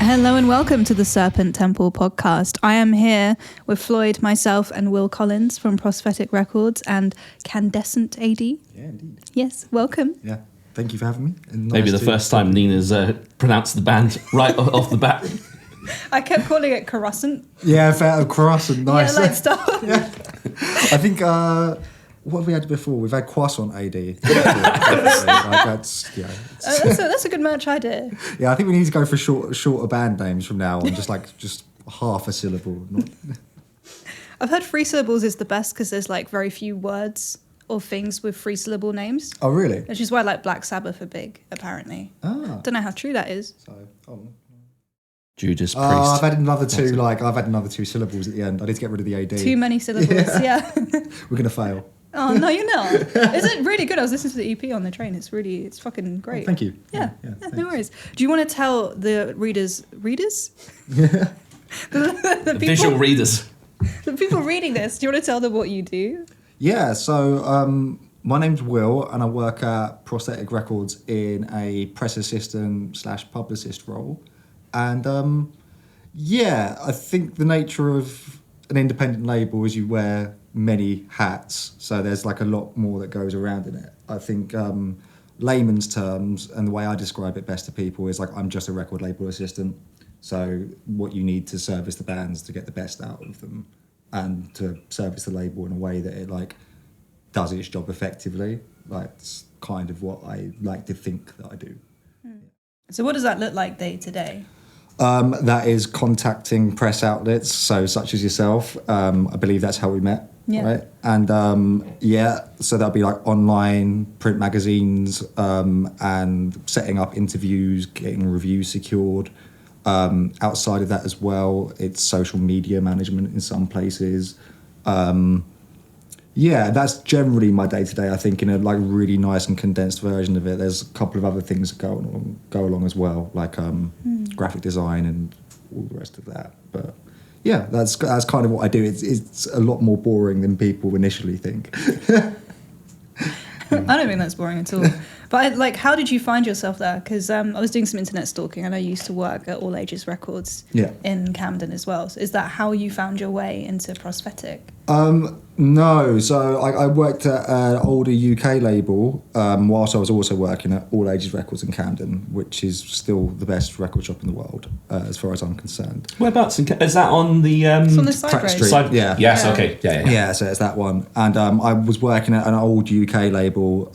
Hello and welcome to the Serpent Temple podcast. I am here with Floyd, myself, and Wil Collins from Prosthetic Records and Candescent AD. Yeah, indeed. Yes, welcome. Yeah, thank you for having me. And Maybe nice the first time Nina's pronounced the band right off the bat. I kept calling it Coruscant. Yeah, fair, croissant, nice. Yeah, like stuff. Yeah. I think, what have we had before? We've had Croissant AD. That's That's a good merch idea. Yeah, I think we need to go for shorter band names from now on, just half a syllable. I've heard 3 syllables is the best because there's like very few words or things with 3 syllable names. Oh, really? Which is why like Black Sabbath are big, apparently. Ah. Don't know how true that is. Judas Priest. I've had another 2. I've had another 2 syllables at the end. I need to get rid of the AD. Too many syllables. Yeah. We're gonna fail. Oh no, you're not. Is it really good? I was listening to the EP on the train. It's fucking great. Oh, thank you. Yeah, no worries. Do you want to tell the readers? the people, Visual readers. the people reading this. Do you want to tell them what you do? Yeah, so my name's Wil, and I work at Prosthetic Records in a press assistant / publicist role. And I think the nature of an independent label is you wear many hats, so there's like a lot more that goes around in it. I think layman's terms, and the way I describe it best to people is like I'm just a record label assistant. So what you need to service the bands to get the best out of them and to service the label in a way that it like does its job effectively. Like it's kind of what I like to think that I do. So what does that look like day to day? That is contacting press outlets, so such as yourself. I believe that's how we met, right? And so that'll be like online, print magazines, and setting up interviews, getting reviews secured. Outside of that as well, it's social media management in some places. That's generally my day-to-day, I think, in a like really nice and condensed version of it. There's a couple of other things that go along as well, like graphic design and all the rest of that. But yeah, that's kind of what I do. It's a lot more boring than people initially think. I don't think that's boring at all. But how did you find yourself there? Because I was doing some internet stalking, and I used to work at All Ages Records in Camden as well. So is that how you found your way into prosthetic? No. So I worked at an older UK label whilst I was also working at All Ages Records in Camden, which is still the best record shop in the world, as far as I'm concerned. Whereabouts? Is that on the... it's on the side road. Street. Yeah. Yes, okay. Yeah, so it's that one. And I was working at an old UK label,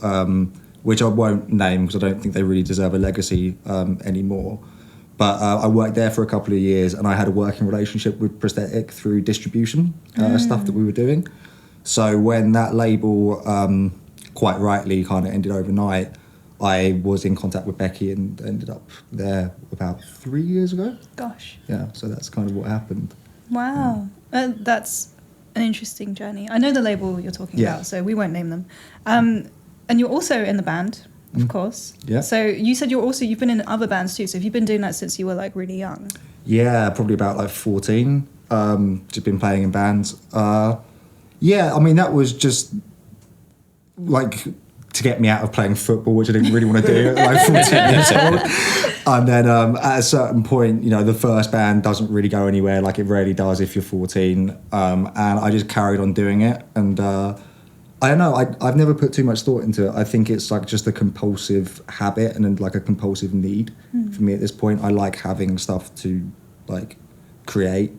which I won't name because I don't think they really deserve a legacy anymore. But I worked there for a couple of years, and I had a working relationship with Prosthetic through distribution stuff that we were doing. So when that label, quite rightly, kind of ended overnight, I was in contact with Becky and ended up there about 3 years ago. Gosh. Yeah, so that's kind of what happened. Wow. That's an interesting journey. I know the label you're talking about, so we won't name them. And you're also in the band, of course. Yeah. So you said you've been in other bands too. So have you been doing that since you were like really young? Yeah, probably about like 14. Just been playing in bands. I mean, that was just like to get me out of playing football, which I didn't really want to do at like 14 years old. And then at a certain point, the first band doesn't really go anywhere, like it rarely does if you're 14. And I just carried on doing it. And I don't know, I've never put too much thought into it. I think it's like just a compulsive habit and then like a compulsive need for me at this point. I like having stuff to like create,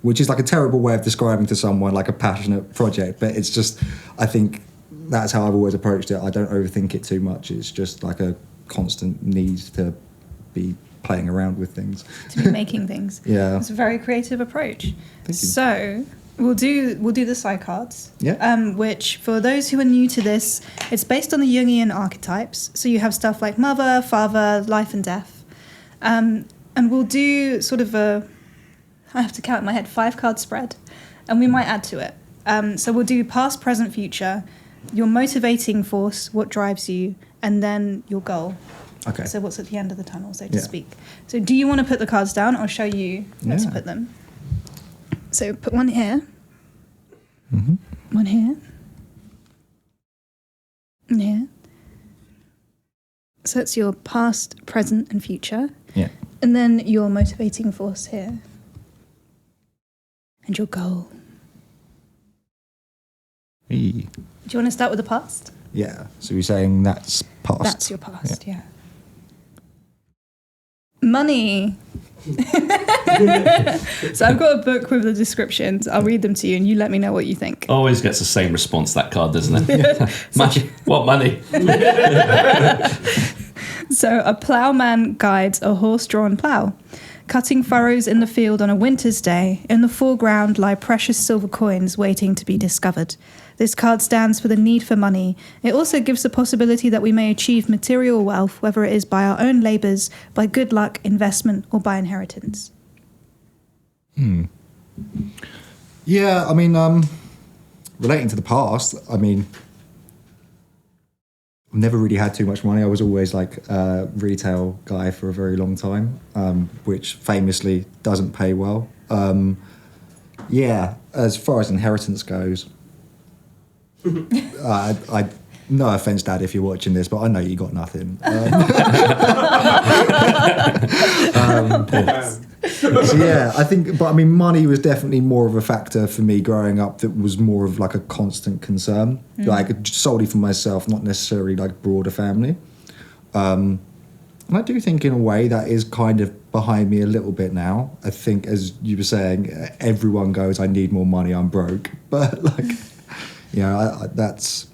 which is like a terrible way of describing to someone like a passionate project, but it's just, I think that's how I've always approached it. I don't overthink it too much. It's just like a constant need to be playing around with things. To be making things. Yeah. It's a very creative approach. Thank you. So we'll do the Psycards. Yeah. Which for those who are new to this, it's based on the Jungian archetypes. So you have stuff like mother, father, life and death. And we'll do sort of I have to count in my head, 5-card spread, and we might add to it. So we'll do past, present, future, your motivating force, what drives you, and then your goal. Okay. So what's at the end of the tunnel, so to speak. So do you want to put the cards down? I'll show you where to put them. So put one here, one here, and here. So it's your past, present, and future. Yeah. And then your motivating force here. And your goal. Hey. Do you want to start with the past? Yeah. So you're saying that's past. That's your past, yeah. Money. So I've got a book with the descriptions. I'll read them to you and you let me know what you think. Always gets the same response, that card, doesn't it? Money. What money? So a ploughman guides a horse-drawn plough, cutting furrows in the field on a winter's day. In the foreground lie precious silver coins waiting to be discovered. This card stands for the need for money. It also gives the possibility that we may achieve material wealth, whether it is by our own labours, by good luck, investment, or by inheritance. Yeah, I mean, relating to the past, I mean, I've never really had too much money. I was always like a retail guy for a very long time, which famously doesn't pay well. Yeah, as far as inheritance goes, I no offense, Dad, if you're watching this, but I know you got nothing. So yeah, I think, but I mean, money was definitely more of a factor for me growing up. That was more of like a constant concern, like solely for myself, not necessarily like broader family. And I do think, in a way, that is kind of behind me a little bit now. I think, as you were saying, everyone goes, "I need more money, I'm broke," but like, you know, that's.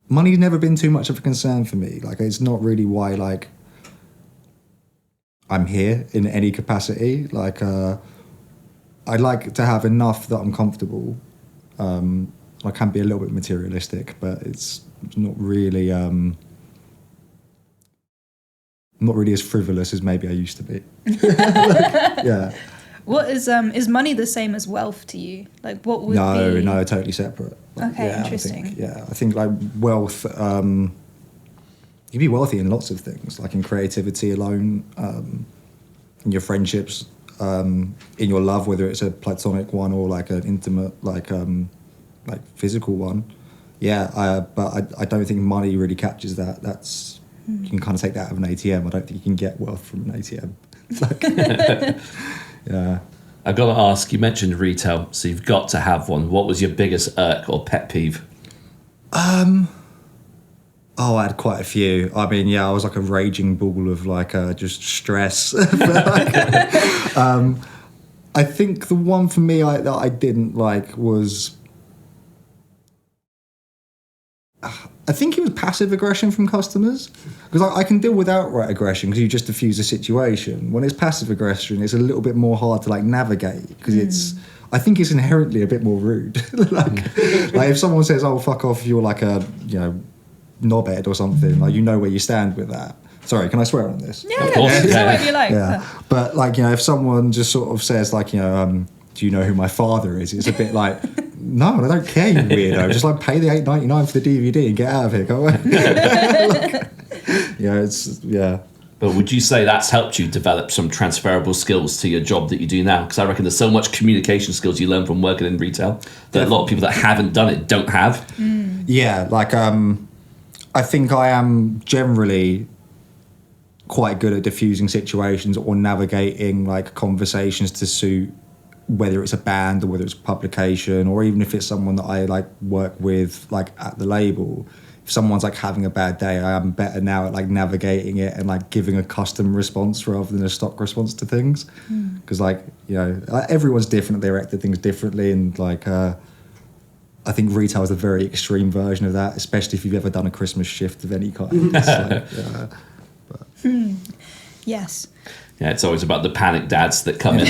Money's never been too much of a concern for me. Like, it's not really why, like, I'm here in any capacity. Like, I like to have enough that I'm comfortable. I can be a little bit materialistic, but it's not really as frivolous as maybe I used to be. Like, yeah. What is money the same as wealth to you? Like, what would be... No, totally separate. Okay, yeah, interesting. I think like wealth, you'd be wealthy in lots of things, like in creativity alone, in your friendships, in your love, whether it's a platonic one or like an intimate, like physical one. Yeah, but I don't think money really captures that. That's you can kind of take that out of an ATM. I don't think you can get wealth from an ATM. Like, yeah. I've got to ask, you mentioned retail, so you've got to have one. What was your biggest irk or pet peeve? Oh, I had quite a few. I mean, yeah, I was like a raging ball of like just stress. But, like, I think the one for me that I didn't like was... I think it was passive aggression from customers, because I can deal with outright aggression because you just diffuse a situation. When it's passive aggression, it's a little bit more hard to like navigate because I think it's inherently a bit more rude. like if someone says, "Oh, fuck off," you're like a knobhead or something. Like, you know where you stand with that. Sorry, can I swear on this? Yeah, Of course, yeah. yeah. If you like. Yeah, but like if someone just sort of says like do you know who my father is? It's a bit like, no, I don't care, you weirdo. Just like pay the $8.99 for the DVD and get out of here, can't we? But would you say that's helped you develop some transferable skills to your job that you do now? Because I reckon there's so much communication skills you learn from working in retail that a lot of people that haven't done it don't have. Yeah, like I think I am generally quite good at diffusing situations or navigating like conversations to suit, whether it's a band or whether it's a publication, or even if it's someone that I like work with like at the label. If someone's like having a bad day, I am better now at like navigating it and like giving a custom response rather than a stock response to things. Because like everyone's different, they react to things differently, and like I think retail is a very extreme version of that, especially if you've ever done a Christmas shift of any kind. It's like, Yes. Yeah, it's always about the panic dads that come in.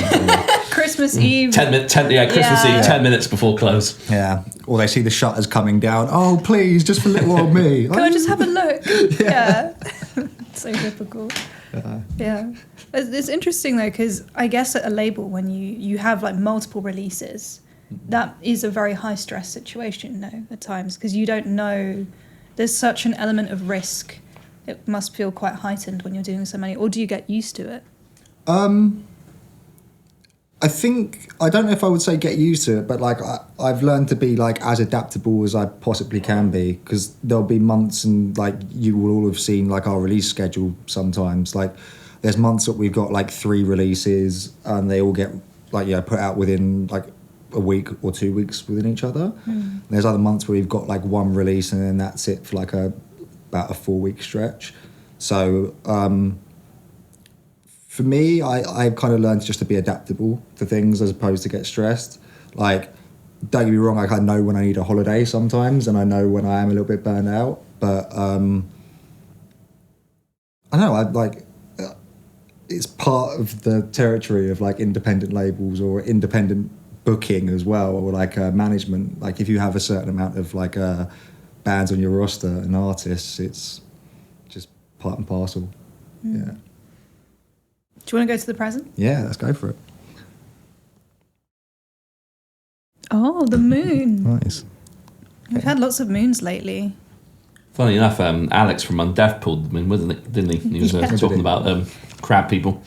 Christmas Eve. Christmas Eve, 10 minutes before close. yeah, or they see the shutters coming down. Oh, please, just for little old me. Can I just have a look? Yeah. So difficult. Yeah. It's interesting though, because I guess at a label, when you have like multiple releases, that is a very high stress situation at times, because you don't know, there's such an element of risk. It must feel quite heightened when you're doing so many, or do you get used to it? I think I don't know if I would say get used to it, but like I've learned to be like as adaptable as I possibly can be, because there'll be months, and like you will all have seen like our release schedule sometimes. Like there's months that we've got like 3 releases, and they all get like put out within like a week or 2 weeks within each other. There's other months where we've got like 1 release, and then that's it for like about a 4-week stretch. So for me, I've kind of learned just to be adaptable to things as opposed to get stressed. Like, don't get me wrong, like I know when I need a holiday sometimes, and I know when I am a little bit burned out. But I don't know, it's part of the territory of like independent labels or independent booking as well, or like management. Like if you have a certain amount of like bands on your roster and artists, it's just part and parcel. Yeah. Do you want to go to the present? Yeah, let's go for it. Oh, the moon. Nice. We've had lots of moons lately. Funny enough, Alex from Undeaf pulled them in, didn't he? He was talking about crab people.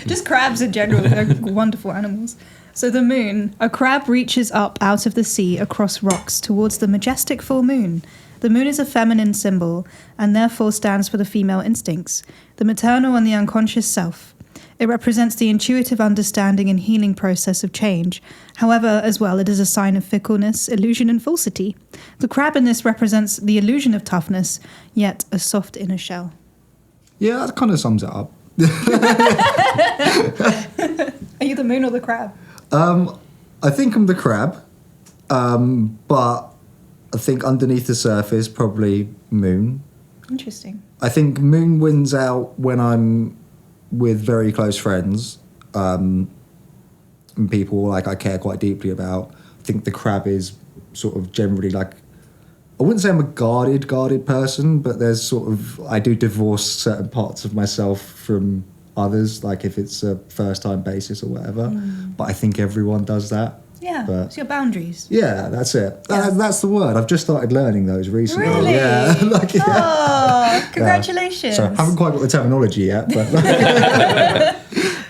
Just crabs in general. They're wonderful animals. So the moon. A crab reaches up out of the sea across rocks towards the majestic full moon. The moon is a feminine symbol and therefore stands for the female instincts, the maternal and the unconscious self. It represents the intuitive understanding and healing process of change. However, as well, it is a sign of fickleness, illusion, and falsity. The crab in this represents the illusion of toughness, yet a soft inner shell. Yeah, that kind of sums it up. Are you the moon or the crab? I think I'm the crab, but I think underneath the surface, probably moon. Interesting. I think moon wins out when I'm with very close friends and people like I care quite deeply about. I think the crab is sort of generally like, I wouldn't say I'm a guarded person, but there's sort of, I do divorce certain parts of myself from others, like if it's a first time basis or whatever. But I think everyone does that. Yeah, But it's your boundaries. yeah, that's it. Yeah. That's the word. I've just started learning those recently. Really? Yeah. Oh, congratulations. So I haven't quite got the terminology yet, but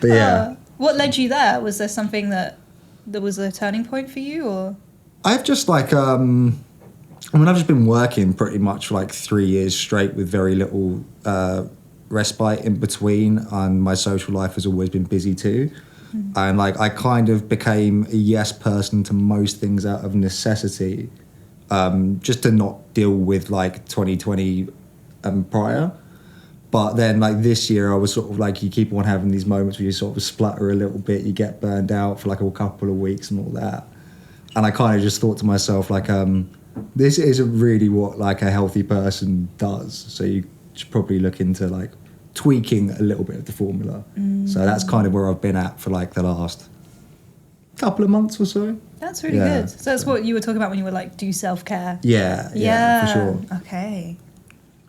but yeah. What led you there? Was there something that was a turning point for you, or? I've just like I've just been working pretty much for like 3 years straight with very little respite in between, and my social life has always been busy too. And like I kind of became a yes person to most things out of necessity, just to not deal with like 2020 and prior. But then like this year I was sort of like, you keep on having these moments where you sort of splutter a little bit, you get burned out for like a couple of weeks and all that. And I kind of just thought to myself like, this isn't really what like a healthy person does. So you should probably look into like tweaking a little bit of the formula. So that's kind of where I've been at for like the last couple of months or so. That's really good. So that's what you were talking about when you were like, do self-care. Yeah, for sure. Okay.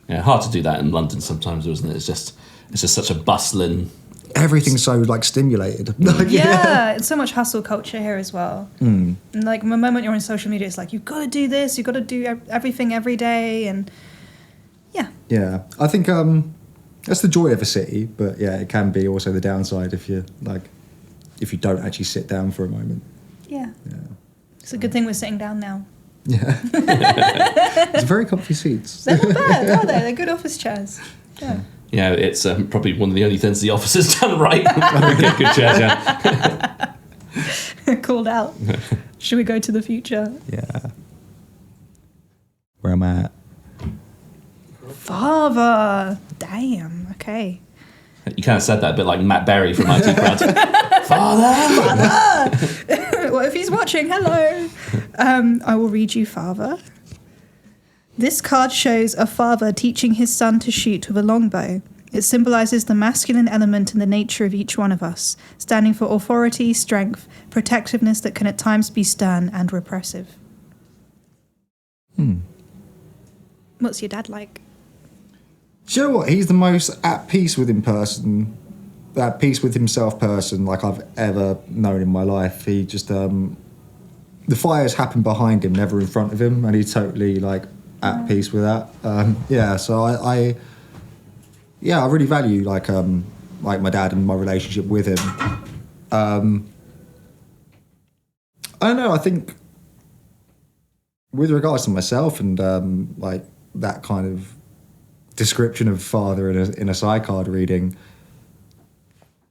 Yeah, hard to do that in London sometimes, isn't it? It's just such a bustling. Everything's so like stimulated. Yeah, it's so much hustle culture here as well. And like the moment you're on social media, it's like, you've got to do this, you've got to do everything every day. And yeah, I think that's the joy of a city, but yeah, it can be also the downside if you don't actually sit down for a moment. Yeah. It's a good thing we're sitting down now. Yeah. It's very comfy seats. They're not bad, are they? They're good office chairs. Yeah. Yeah, it's probably one of the only things the office has done right. Get good chairs, yeah. Called out. Should we go to the future? Yeah. Where am I at? Father. Damn. Okay. You kind of said that a bit like Matt Berry from IT Crowd. Father! Well, if he's watching, hello. I will read you Father. This card shows a father teaching his son to shoot with a longbow. It symbolises the masculine element in the nature of each one of us, standing for authority, strength, protectiveness that can at times be stern and repressive. What's your dad like? Do you know what? He's the most at peace with himself person like I've ever known in my life. He just the fires happen behind him, never in front of him, and he's totally like at peace with that. So I really value like my dad and my relationship with him. I don't know. I think with regards to myself and like that kind of description of father in a Psycard reading,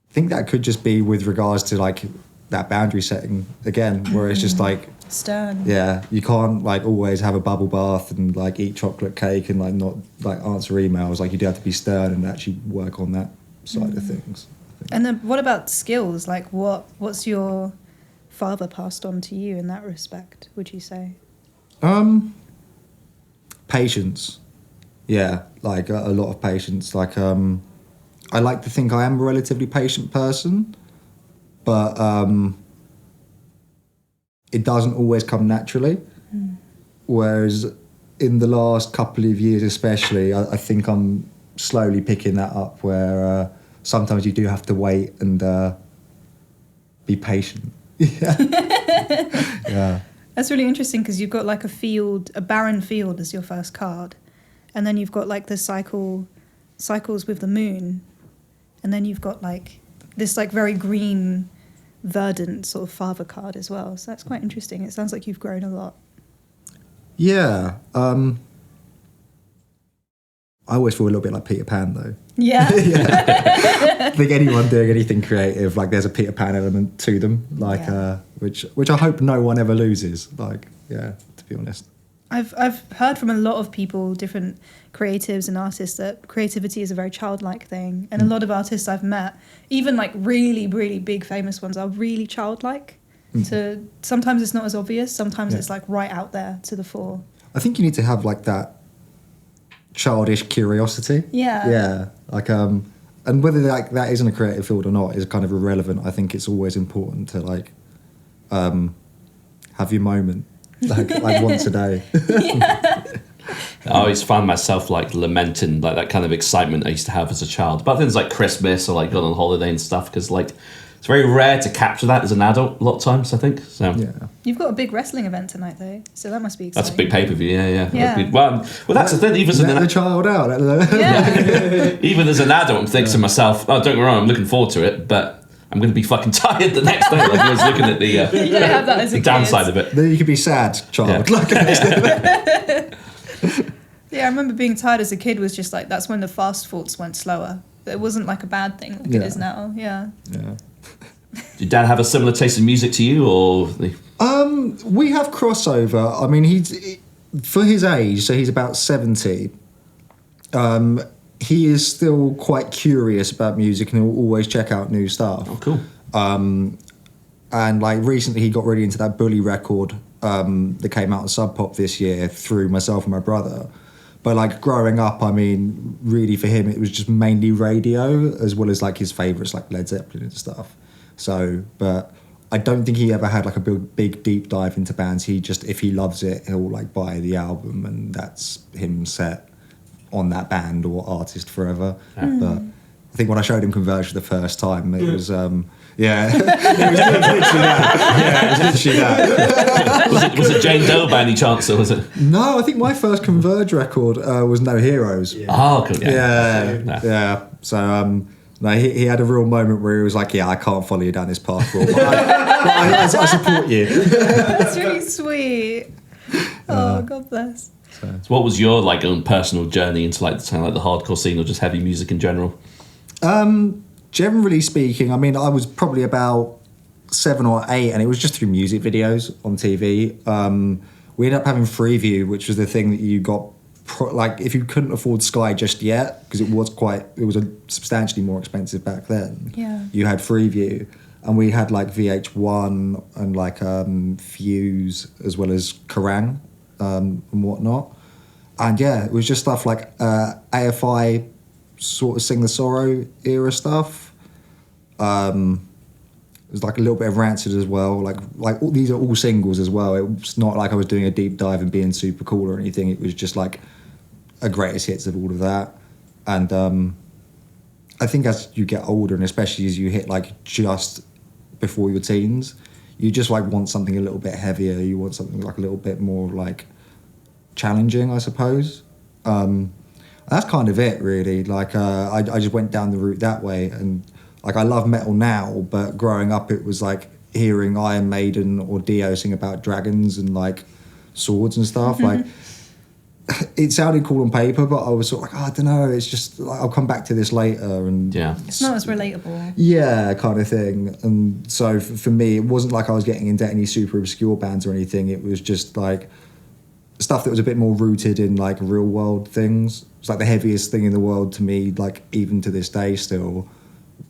I think that could just be with regards to like that boundary setting again, where it's just like stern. Yeah, you can't like always have a bubble bath and like eat chocolate cake and like not like answer emails. Like you do have to be stern and actually work on that side of things. And then what about skills? Like what's your father passed on to you in that respect, would you say? Patience. Yeah, like a lot of patience. Like I like to think I am a relatively patient person, but it doesn't always come naturally. Whereas in the last couple of years especially, I think I'm slowly picking that up, where sometimes you do have to wait and be patient. Yeah. That's really interesting because you've got like a barren field as your first card, and then you've got like the cycles with the moon, and then you've got like this like very green, verdant sort of father card as well. So that's quite interesting. It sounds like you've grown a lot. Yeah. I always feel a little bit like Peter Pan though. Yeah. I think anyone doing anything creative, like there's a Peter Pan element to them, like which I hope no one ever loses. Like, yeah, to be honest. I've heard from a lot of people, different creatives and artists, that creativity is a very childlike thing, and a lot of artists I've met, even like really, really big famous ones, are really childlike. So sometimes it's not as obvious, sometimes it's like right out there to the fore. I think you need to have like that childish curiosity. Yeah. Like and whether like that is in a creative field or not is kind of irrelevant. I think it's always important to like have your moment. Like once a day. I always find myself like lamenting like that kind of excitement I used to have as a child about things like Christmas or like going on holiday and stuff, because like it's very rare to capture that as an adult a lot of times, I think. So Yeah. You've got a big wrestling event tonight though, so that must be exciting. that's a big pay-per-view. Yeah. Well, that's the thing, even Let the child out. even as an adult, I'm thinking to myself, oh, don't get me wrong, I'm looking forward to it, but I'm going to be fucking tired the next day. Like I was looking at You don't have that as a the kid. downside of it. Then you could be sad, child. Yeah. Yeah, I remember being tired as a kid was just like, that's when the fast thoughts went slower. It wasn't like a bad thing like it is now. Yeah. Did Dad have a similar taste in music to you, or? We have crossover. I mean, he's for his age, so he's about 70. He is still quite curious about music and he'll always check out new stuff. Oh, cool. And like recently he got really into that Bully record that came out on Sub Pop this year through myself and my brother. But like growing up, I mean, really for him it was just mainly radio, as well as like his favourites like Led Zeppelin and stuff. So, but I don't think he ever had like a big deep dive into bands. He just, if he loves it, he'll like buy the album and that's him set on that band or artist forever. But I think when I showed him Converge for the first time, it was it was literally that. Yeah, it was literally that. was it Jane Doe by any chance, or was it? No, I think my first Converge record was No Heroes. Yeah. Oh, cool. Yeah. So no, he had a real moment where he was like, "Yeah, I can't follow you down this path, but I support you." That's really sweet. Oh, God bless. So what was your like own personal journey into like the kind of like the hardcore scene or just heavy music in general? Generally speaking, I mean, I was probably about 7 or 8, and it was just through music videos on TV. We ended up having Freeview, which was the thing that you got. Like, if you couldn't afford Sky just yet, because it was substantially more expensive back then. Yeah. You had Freeview, and we had like VH1 and like Fuse as well as Kerrang and whatnot. And yeah, it was just stuff like AFI sort of Sing the Sorrow era stuff. It was like a little bit of Rancid as well. Like all, these are all singles as well. It's not like I was doing a deep dive and being super cool or anything. It was just like a greatest hits of all of that. And I think as you get older, and especially as you hit like just before your teens, you just like want something a little bit heavier. You want something like a little bit more like challenging, I suppose. That's kind of it, really. Like I just went down the route that way, and like I love metal now, but growing up it was like hearing Iron Maiden or Dio sing about dragons and like swords and stuff. Like it sounded cool on paper, but I was sort of like, I don't know, it's just like, I'll come back to this later. And it's not as relatable. Yeah, kind of thing. And so for me, it wasn't like I was getting into any super obscure bands or anything. It was just like stuff that was a bit more rooted in like real world things. It's like the heaviest thing in the world to me, like even to this day still,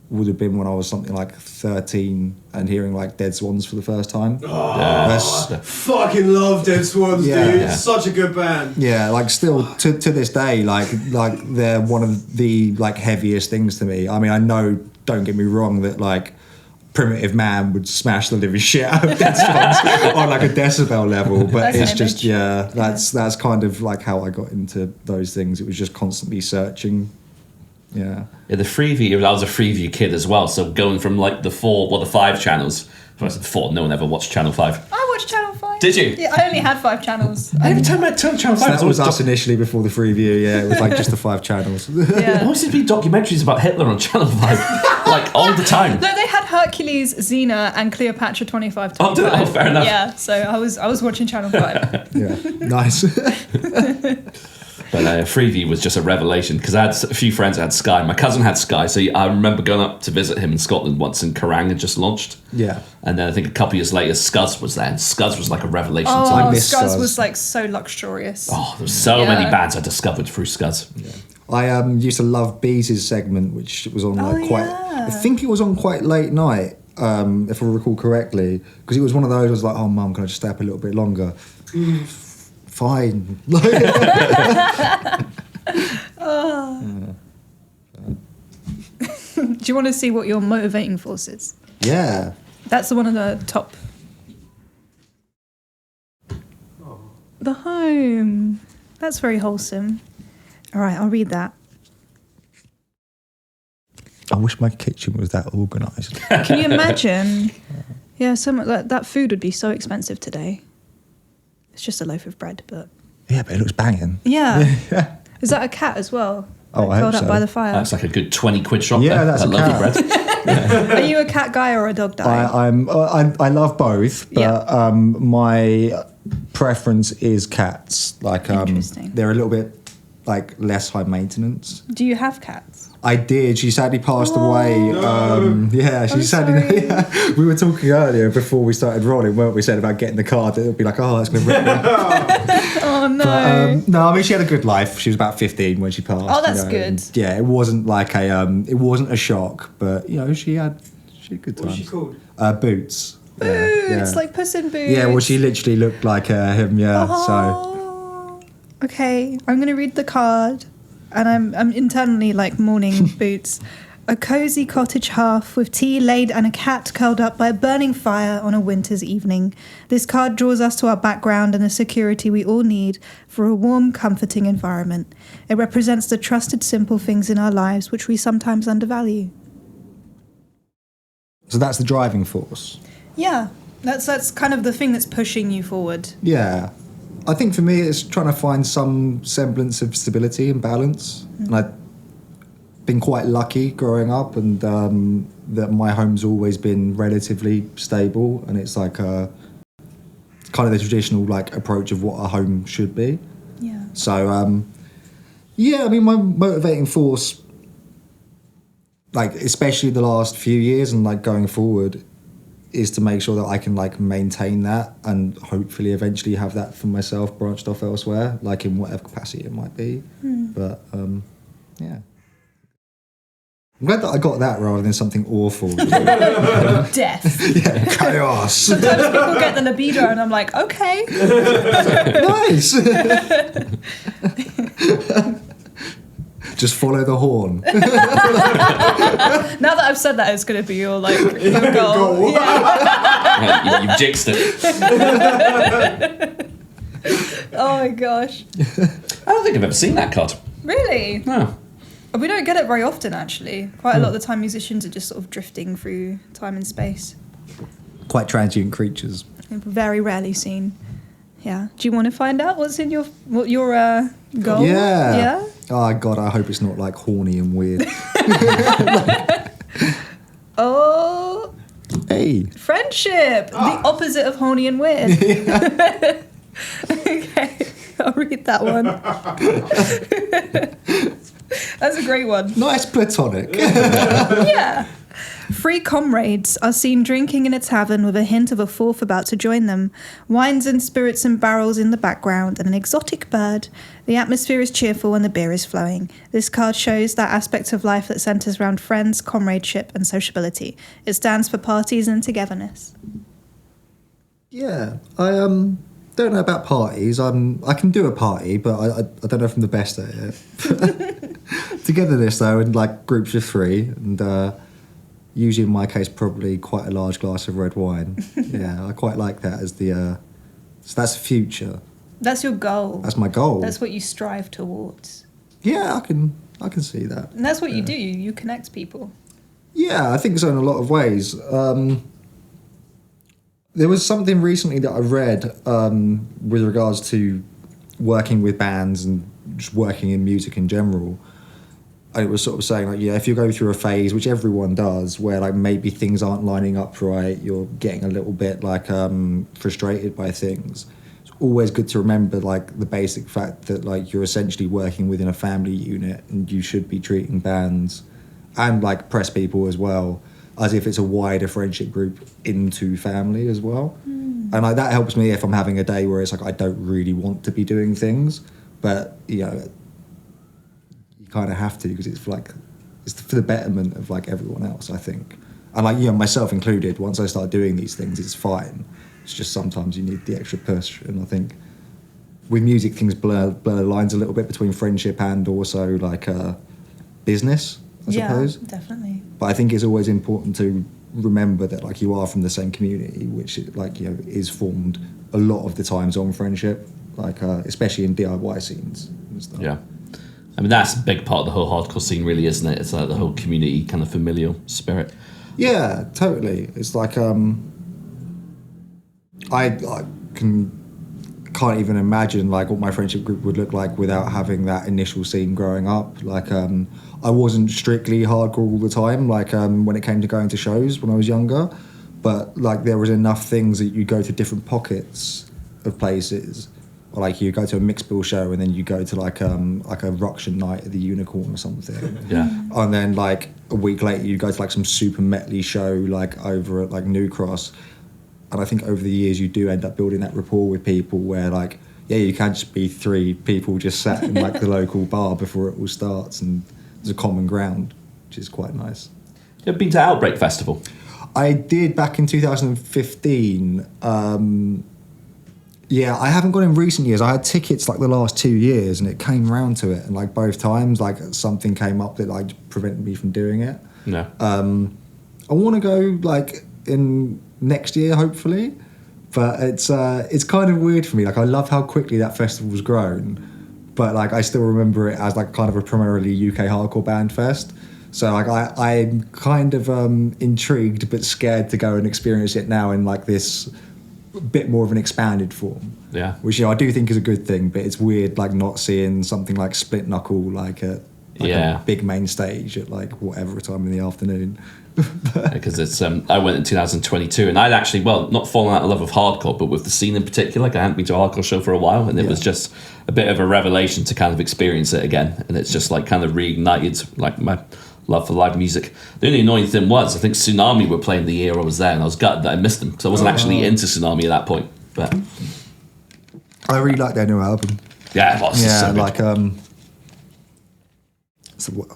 would have been when I was something like 13 and hearing like Dead Swans for the first time. I fucking love Dead Swans, dude. It's such a good band. Yeah, like still to this day, like they're one of the like heaviest things to me. I mean, I know, don't get me wrong, that like Primitive Man would smash the living shit out of Dead Swans on like a decibel level, but That's it's an just image. that's kind of like how I got into those things. It was just constantly searching. Yeah, the Freeview, I was a Freeview kid as well, so going from like the 5 channels. I said 4, no one ever watched Channel 5. I watched Channel 5. Did you? Yeah, I only had 5 channels. Every time I turned Channel 5, that was us initially before the Freeview. Yeah, it was like just the 5 channels. Yeah. always seemed to be documentaries about Hitler on Channel 5, like all the time. No, they had Hercules, Xena, and Cleopatra 25. Oh, fair enough. Yeah, so I was watching Channel 5. Yeah, nice. But Freeview was just a revelation because I had a few friends that had Sky. My cousin had Sky, so I remember going up to visit him in Scotland once, and Kerrang had just launched. Yeah. And then I think a couple of years later, Scuzz was there, and Scuzz was like a revelation to Oh, me. Scuzz was like so luxurious. Oh, there were so many bands I discovered through Scuzz. Yeah. I used to love Bees' segment, which was on like I think it was on quite late night, if I recall correctly, because it was one of those. I was like, "Oh, Mum, can I just stay up a little bit longer?" Fine. Do you want to see what your motivating force is? Yeah. That's the one at the top. The home. That's very wholesome. All right, I'll read that. I wish my kitchen was that organised. Can you imagine? Yeah, that food would be so expensive today. It's just a loaf of bread, but... Yeah, but it looks banging. Yeah. Is that a cat as well? Oh, I curled hope up so. by the fire. That's like a good 20 quid shop. Yeah, there. that's I a love cat. bread. Are you a cat guy or a dog guy? I love both, but my preference is cats. Like Interesting. they're a little bit like less high maintenance. Do you have cats? I did. She sadly passed away. Yeah, she I'm sadly. sorry. Yeah. We were talking earlier before we started rolling, weren't we? Said about getting the card. It would be like, oh, that's going to rip me. Oh no. But, no, I mean she had a good life. She was about 15 when she passed. Oh, that's you know, good. and, yeah, it wasn't like it wasn't a shock, but you know she had good times. What's she called? Boots. Boots, like Puss in Boots. Yeah, well, she literally looked like him. Yeah, so Oh. Okay, I'm going to read the card, and I'm internally like mourning Boots. A cosy cottage hearth with tea laid and a cat curled up by a burning fire on a winter's evening. This card draws us to our background and the security we all need for a warm, comforting environment. It represents the trusted, simple things in our lives which we sometimes undervalue. so that's the driving force. Yeah, that's kind of the thing that's pushing you forward. Yeah, I think for me it's trying to find some semblance of stability and balance, and I've been quite lucky growing up, and that my home's always been relatively stable, and it's like kind of the traditional like approach of what a home should be. Yeah. So yeah, I mean my motivating force, like especially the last few years and like going forward, is to make sure that I can like maintain that and hopefully eventually have that for myself branched off elsewhere, like in whatever capacity it might be. But yeah, I'm glad that I got that rather than something awful. Death. Yeah, chaos. Sometimes people get the libido and I'm like, okay. Nice. Just follow the horn. Now that I've said that, it's going to be your like your goal. Yeah. Yeah, you've jinxed it. Oh my gosh. I don't think I've ever seen that card. Really? No. We don't get it very often, actually. Quite a lot of the time, musicians are just sort of drifting through time and space. Quite transient creatures. Very rarely seen. Yeah. Do you want to find out what's in your goal? Yeah. Yeah. Oh God, I hope it's not like horny and weird. Oh, Hey. friendship. The opposite of horny and weird. Okay, I'll read that one. That's a great one. Nice platonic. Yeah. Three comrades are seen drinking in a tavern with a hint of a fourth about to join them. Wines and spirits and barrels in the background and an exotic bird. The atmosphere is cheerful and the beer is flowing. This card shows that aspect of life that centres around friends, comradeship and sociability. It stands for parties and togetherness. Yeah, I don't know about parties. I can do a party, but I don't know if I'm the best at it. Togetherness though, in like groups of three, and usually in my case probably quite a large glass of red wine. Yeah, I quite like that as the. So that's the future. That's your goal. That's my goal. That's what you strive towards. Yeah, I can see that. And that's what you do. You connect people. Yeah, I think so in a lot of ways. There was something recently that I read with regards to working with bands and just working in music in general. And it was sort of saying, like, yeah, if you go through a phase, which everyone does, where like maybe things aren't lining up right, you're getting a little bit like frustrated by things. It's always good to remember like the basic fact that like you're essentially working within a family unit, and you should be treating bands and like press people as well as if it's a wider friendship group into family as well. And like that helps me if I'm having a day where it's like I don't really want to be doing things, but you know, you kind of have to, because it's like it's for the betterment of like everyone else, I think. And like, you know, myself included, once I start doing these things, it's fine. It's just sometimes you need the extra push. And I think with music, things blur the lines a little bit between friendship and also like business, I suppose. Yeah, definitely. But I think it's always important to remember that like you are from the same community, which like, you know, is formed a lot of the times on friendship, like especially in DIY scenes and stuff. Yeah. I mean, that's a big part of the whole hardcore scene, really, isn't it? It's like the whole community kind of familial spirit. Yeah, totally. It's like I can't even imagine like what my friendship group would look like without having that initial scene growing up. Like I wasn't strictly hardcore all the time, like when it came to going to shows when I was younger, but like there was enough things that you go to different pockets of places. Or like you go to a mixed bill show and then you go to like a Ruction night at the Unicorn or something. Yeah. And then like a week later you go to like some super metally show like over at like New Cross. And I think over the years you do end up building that rapport with people where like, yeah, you can't just be three people just sat in like the local bar before it all starts, and there's a common ground, which is quite nice. You ever been to Outbreak Festival? I did back in 2015. Yeah, I haven't gone in recent years. I had tickets like the last 2 years, and it came round to it, and like both times, like something came up that like prevented me from doing it. No. I want to go like in next year, hopefully, but it's kind of weird for me. Like I love how quickly that festival's grown, but like I still remember it as like kind of a primarily UK hardcore band fest. So like I'm kind of intrigued but scared to go and experience it now in like this bit more of an expanded form. Yeah. Which, you know, I do think is a good thing, but it's weird like not seeing something like Split Knuckle like at like a big main stage at like whatever time in the afternoon. Because it's I went in 2022 and I'd actually, well, not fallen out of love with hardcore, but with the scene in particular. Like I hadn't been to a hardcore show for a while, and it was just a bit of a revelation to kind of experience it again. And it's just like kind of reignited like my love for live music. The only annoying thing was I think Tsunami were playing the year I was there, and I was gutted that I missed them because I wasn't actually into Tsunami at that point. But I really like their new album. Yeah, it was. Yeah, so good. like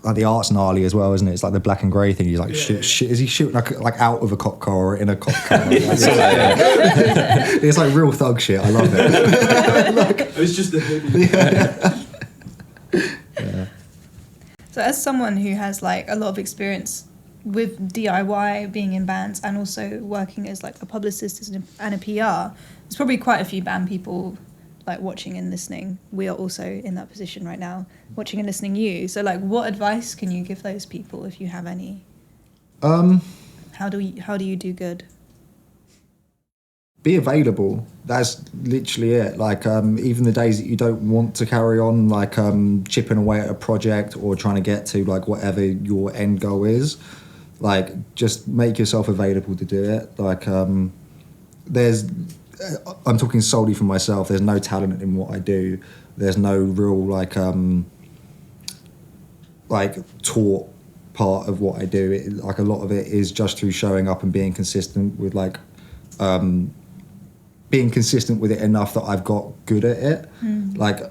like the art's gnarly as well, isn't it? It's like the black and grey thing. He's like, is he shooting like out of a cop car or in a cop car? It's like real thug shit. I love it. It's just the hippie. Yeah. So as someone who has like a lot of experience with DIY, being in bands, and also working as like a publicist and a PR, there's probably quite a few band people like watching and listening. We are also in that position right now, watching and listening you. So like, what advice can you give those people if you have any? How do you do good? Be available. That's literally it. Like even the days that you don't want to carry on, like chipping away at a project or trying to get to like whatever your end goal is, Like, just make yourself available to do it. Like, I'm talking solely for myself. There's no talent in what I do. There's no real like taught part of what I do. Like, a lot of it is just through showing up and being consistent with being consistent with it enough that I've got good at it. Like,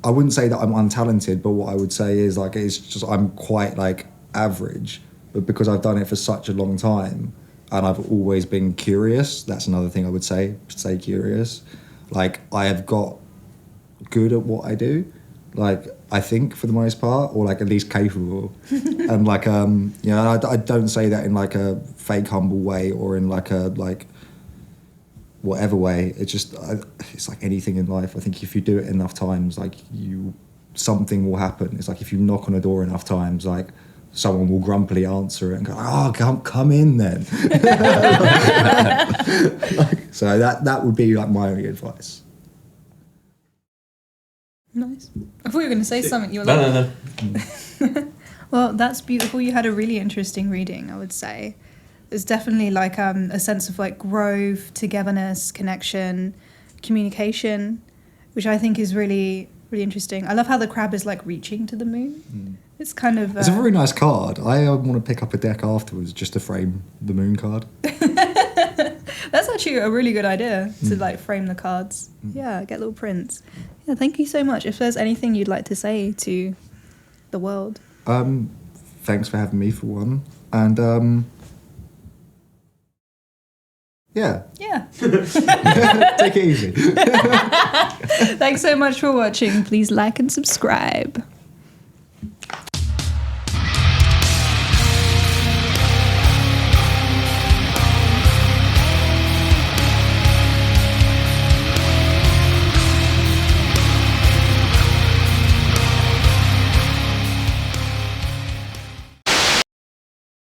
I wouldn't say that I'm untalented, but what I would say is like it's just I'm quite like average. But because I've done it for such a long time and I've always been curious, that's another thing I would say curious. Like, I have got good at what I do, like, I think, for the most part, or like at least capable. And like, you know, I don't say that in like a fake humble way or in like a whatever way. It's just, it's like anything in life. I think if you do it enough times, like, something will happen. It's like if you knock on a door enough times, like, someone will grumpily answer it and go, "Oh, come in then." So that would be like my only advice. Nice. I thought you were going to say something. You were No. Well, that's beautiful. You had a really interesting reading, I would say. There's definitely like a sense of like growth, togetherness, connection, communication, which I think is really, really interesting. I love how the crab is like reaching to the moon. It's kind of... It's a very nice card. I want to pick up a deck afterwards just to frame the moon card. That's actually a really good idea, to like frame the cards. Yeah, get little prints. Yeah, thank you so much. If there's anything you'd like to say to the world. Thanks for having me, for one. And yeah. Take it easy. Thanks so much for watching. Please like and subscribe.